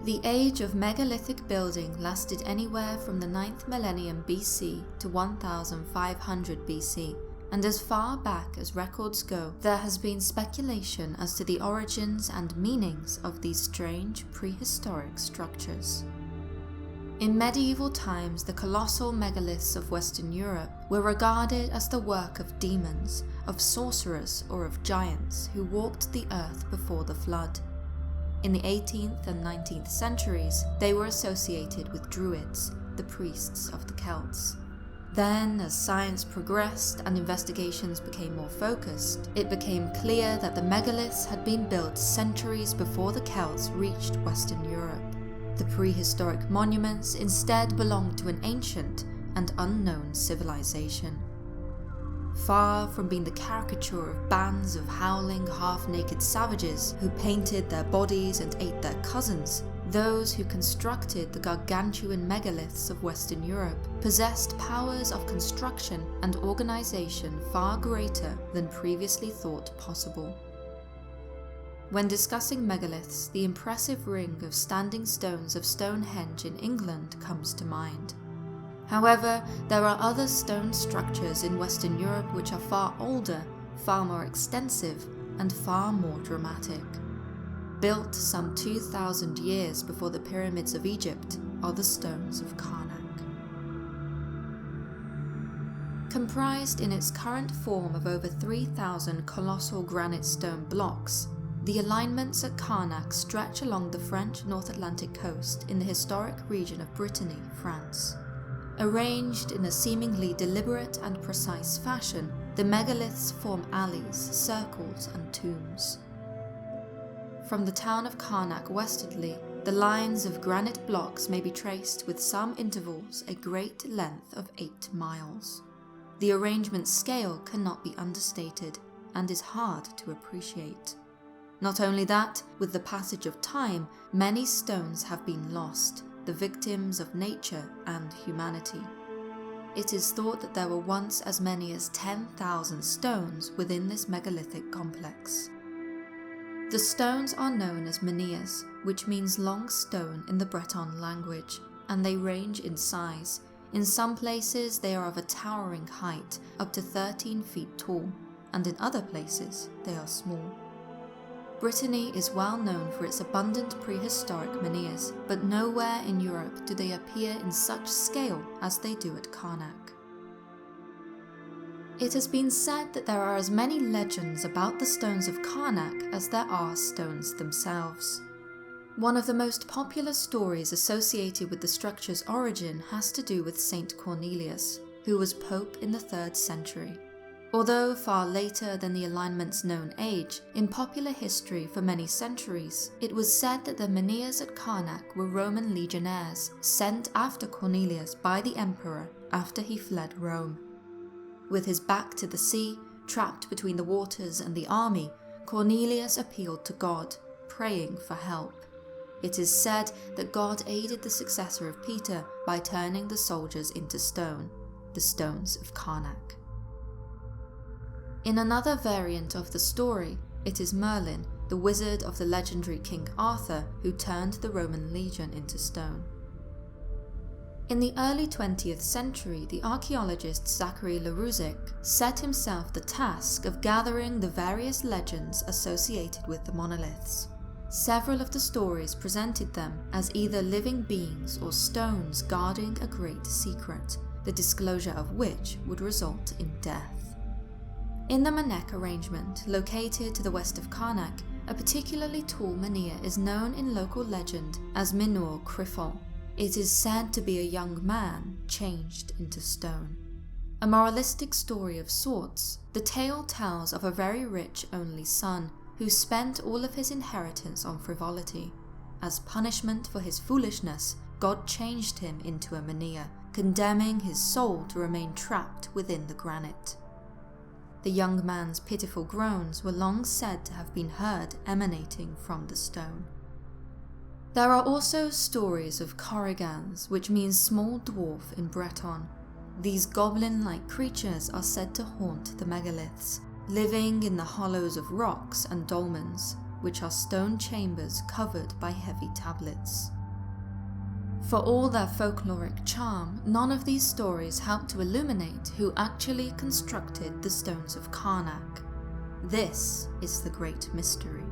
The age of megalithic building lasted anywhere from the 9th millennium BC to 1500 BC, and as far back as records go, there has been speculation as to the origins and meanings of these strange prehistoric structures. In medieval times, the colossal megaliths of Western Europe were regarded as the work of demons, of sorcerers, or of giants who walked the earth before the flood. In the 18th and 19th centuries, they were associated with Druids, the priests of the Celts. Then, as science progressed and investigations became more focused, it became clear that the megaliths had been built centuries before the Celts reached Western Europe. The prehistoric monuments instead belonged to an ancient and unknown civilization. Far from being the caricature of bands of howling, half-naked savages who painted their bodies and ate their cousins, those who constructed the gargantuan megaliths of Western Europe possessed powers of construction and organization far greater than previously thought possible. When discussing megaliths, the impressive ring of standing stones of Stonehenge in England comes to mind. However, there are other stone structures in Western Europe which are far older, far more extensive, and far more dramatic. Built some 2,000 years before the pyramids of Egypt are the Stones of Carnac. Comprised in its current form of over 3,000 colossal granite stone blocks, the alignments at Carnac stretch along the French North Atlantic coast in the historic region of Brittany, France. Arranged in a seemingly deliberate and precise fashion, the megaliths form alleys, circles, and tombs. From the town of Carnac westwardly, the lines of granite blocks may be traced with some intervals a great length of 8 miles. The arrangement's scale cannot be understated and is hard to appreciate. Not only that, with the passage of time, many stones have been lost, the victims of nature and humanity. It is thought that there were once as many as 10,000 stones within this megalithic complex. The stones are known as menhirs, which means long stone in the Breton language, and they range in size. In some places they are of a towering height, up to 13 feet tall, and in other places they are small. Brittany is well known for its abundant prehistoric menhirs, but nowhere in Europe do they appear in such scale as they do at Carnac. It has been said that there are as many legends about the Stones of Carnac as there are stones themselves. One of the most popular stories associated with the structure's origin has to do with Saint Cornelius, who was Pope in the 3rd century. Although far later than the alignment's known age, in popular history for many centuries, it was said that the menhirs at Carnac were Roman legionnaires sent after Cornelius by the emperor after he fled Rome. With his back to the sea, trapped between the waters and the army, Cornelius appealed to God, praying for help. It is said that God aided the successor of Peter by turning the soldiers into stone, the Stones of Carnac. In another variant of the story, it is Merlin, the wizard of the legendary King Arthur, who turned the Roman legion into stone. In the early 20th century, the archaeologist Zachary Larouzic set himself the task of gathering the various legends associated with the monoliths. Several of the stories presented them as either living beings or stones guarding a great secret, the disclosure of which would result in death. In the Manek arrangement, located to the west of Carnac, a particularly tall menhir is known in local legend as Menhir Criffel. It is said to be a young man changed into stone. A moralistic story of sorts, the tale tells of a very rich only son who spent all of his inheritance on frivolity. As punishment for his foolishness, God changed him into a menhir, condemning his soul to remain trapped within the granite. The young man's pitiful groans were long said to have been heard emanating from the stone. There are also stories of korrigans, which means small dwarf in Breton. These goblin-like creatures are said to haunt the megaliths, living in the hollows of rocks and dolmens, which are stone chambers covered by heavy tablets. For all their folkloric charm, none of these stories help to illuminate who actually constructed the Stones of Carnac. This is the great mystery.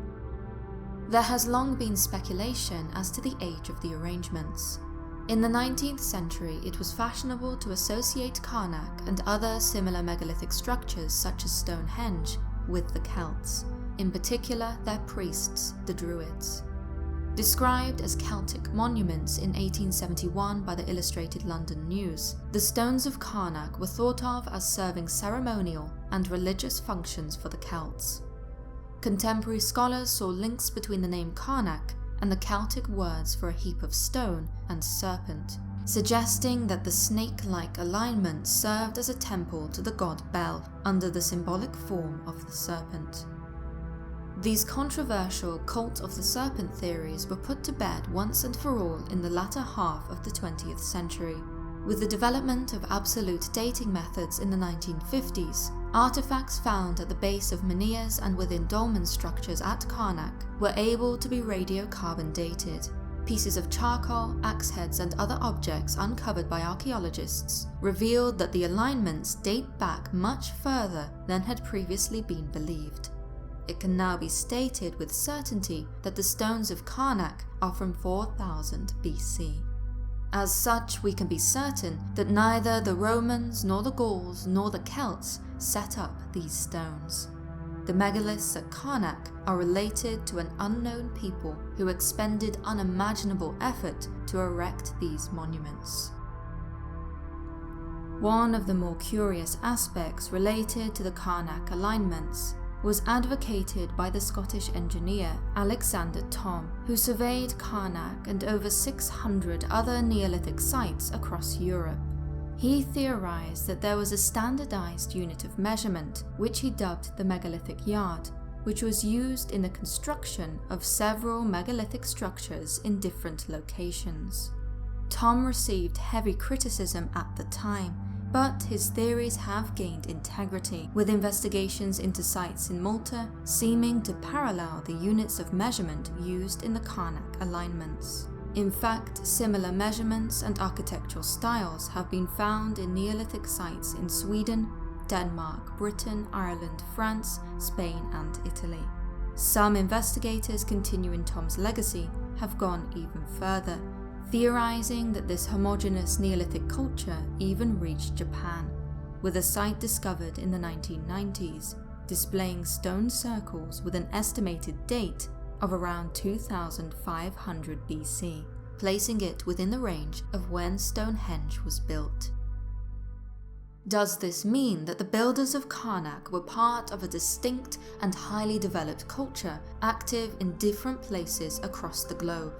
There has long been speculation as to the age of the arrangements. In the 19th century, it was fashionable to associate Carnac and other similar megalithic structures such as Stonehenge with the Celts, in particular their priests, the Druids. Described as Celtic monuments in 1871 by the Illustrated London News, the Stones of Carnac were thought of as serving ceremonial and religious functions for the Celts. Contemporary scholars saw links between the name Carnac and the Celtic words for a heap of stone and serpent, suggesting that the snake-like alignment served as a temple to the god Bel under the symbolic form of the serpent. These controversial cult of the serpent theories were put to bed once and for all in the latter half of the 20th century. With the development of absolute dating methods in the 1950s, artifacts found at the base of menhirs and within dolmen structures at Carnac were able to be radiocarbon dated. Pieces of charcoal, axe heads and other objects uncovered by archaeologists revealed that the alignments date back much further than had previously been believed. It can now be stated with certainty that the Stones of Carnac are from 4000 BC. As such, we can be certain that neither the Romans, nor the Gauls, nor the Celts set up these stones. The megaliths at Carnac are related to an unknown people who expended unimaginable effort to erect these monuments. One of the more curious aspects related to the Carnac alignments was advocated by the Scottish engineer Alexander Thom, who surveyed Carnac and over 600 other Neolithic sites across Europe. He theorized that there was a standardized unit of measurement, which he dubbed the Megalithic Yard, which was used in the construction of several megalithic structures in different locations. Thom received heavy criticism at the time, but his theories have gained integrity, with investigations into sites in Malta seeming to parallel the units of measurement used in the Carnac alignments. In fact, similar measurements and architectural styles have been found in Neolithic sites in Sweden, Denmark, Britain, Ireland, France, Spain and Italy. Some investigators continuing Thom's legacy have gone even further, theorizing that this homogeneous Neolithic culture even reached Japan, with a site discovered in the 1990s displaying stone circles with an estimated date of around 2500 BC, placing it within the range of when Stonehenge was built. Does this mean that the builders of Carnac were part of a distinct and highly developed culture active in different places across the globe?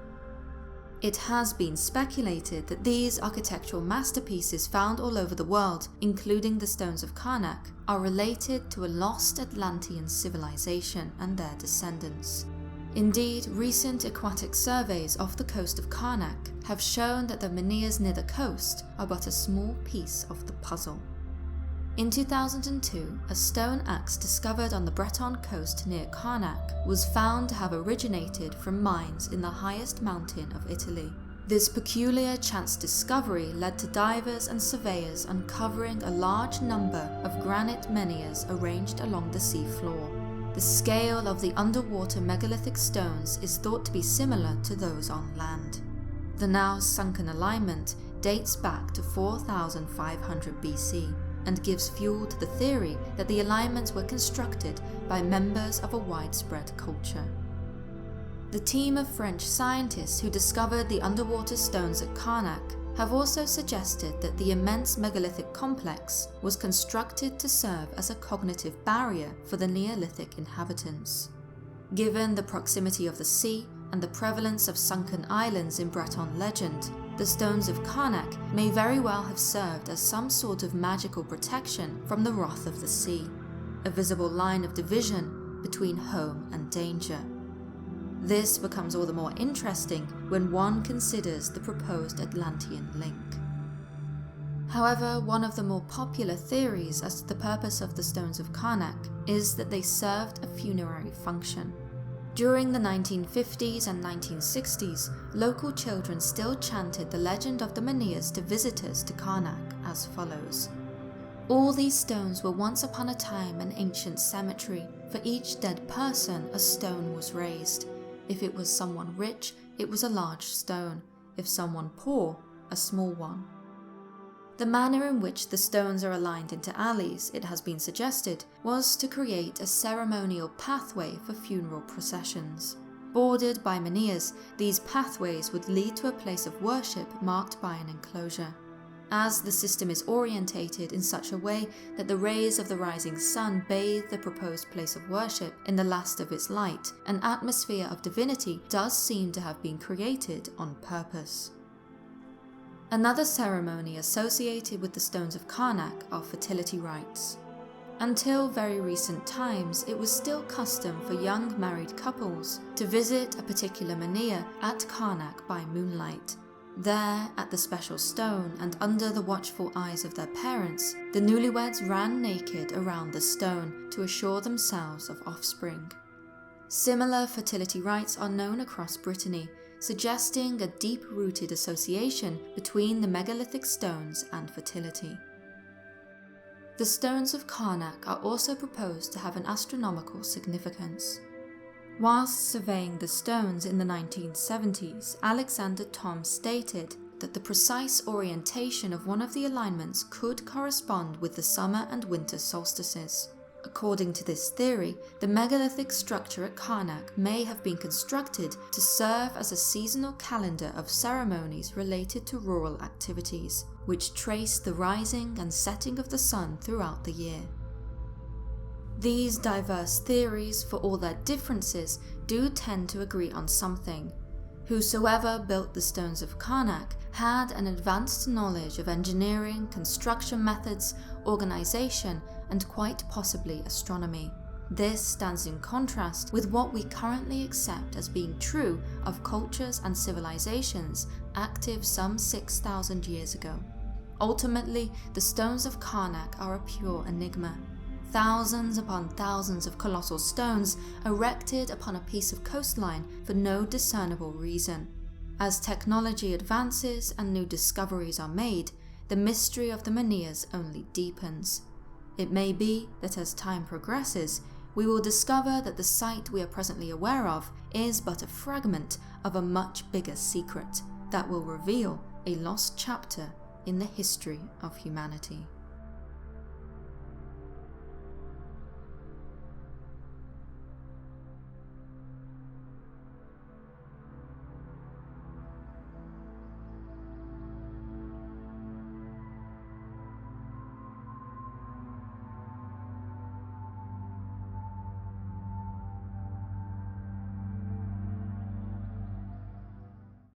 It has been speculated that these architectural masterpieces found all over the world, including the Stones of Carnac, are related to a lost Atlantean civilization and their descendants. Indeed, recent aquatic surveys off the coast of Carnac have shown that the menhirs near the coast are but a small piece of the puzzle. In 2002, a stone axe discovered on the Breton coast near Carnac was found to have originated from mines in the highest mountain of Italy. This peculiar chance discovery led to divers and surveyors uncovering a large number of granite menhirs arranged along the sea floor. The scale of the underwater megalithic stones is thought to be similar to those on land. The now sunken alignment dates back to 4500 BC. And gives fuel to the theory that the alignments were constructed by members of a widespread culture. The team of French scientists who discovered the underwater stones at Carnac have also suggested that the immense megalithic complex was constructed to serve as a cognitive barrier for the Neolithic inhabitants. Given the proximity of the sea and the prevalence of sunken islands in Breton legend, the Stones of Carnac may very well have served as some sort of magical protection from the wrath of the sea, a visible line of division between home and danger. This becomes all the more interesting when one considers the proposed Atlantean link. However, one of the more popular theories as to the purpose of the Stones of Carnac is that they served a funerary function. During the 1950s and 1960s, local children still chanted the legend of the Menhirs to visitors to Carnac as follows. All these stones were once upon a time an ancient cemetery. For each dead person, a stone was raised. If it was someone rich, it was a large stone. If someone poor, a small one. The manner in which the stones are aligned into alleys, it has been suggested, was to create a ceremonial pathway for funeral processions. Bordered by menhirs, these pathways would lead to a place of worship marked by an enclosure. As the system is orientated in such a way that the rays of the rising sun bathe the proposed place of worship in the last of its light, an atmosphere of divinity does seem to have been created on purpose. Another ceremony associated with the Stones of Carnac are fertility rites. Until very recent times, it was still custom for young married couples to visit a particular menhir at Carnac by moonlight. There, at the special stone and under the watchful eyes of their parents, the newlyweds ran naked around the stone to assure themselves of offspring. Similar fertility rites are known across Brittany, suggesting a deep-rooted association between the megalithic stones and fertility. The Stones of Carnac are also proposed to have an astronomical significance. Whilst surveying the stones in the 1970s, Alexander Thom stated that the precise orientation of one of the alignments could correspond with the summer and winter solstices. According to this theory, the megalithic structure at Carnac may have been constructed to serve as a seasonal calendar of ceremonies related to rural activities, which trace the rising and setting of the sun throughout the year. These diverse theories, for all their differences, do tend to agree on something. Whosoever built the Stones of Carnac had an advanced knowledge of engineering, construction methods, organization, and quite possibly astronomy. This stands in contrast with what we currently accept as being true of cultures and civilizations active some 6,000 years ago. Ultimately, the Stones of Carnac are a pure enigma. Thousands upon thousands of colossal stones erected upon a piece of coastline for no discernible reason. As technology advances and new discoveries are made, the mystery of the menhirs only deepens. It may be that as time progresses, we will discover that the site we are presently aware of is but a fragment of a much bigger secret that will reveal a lost chapter in the history of humanity.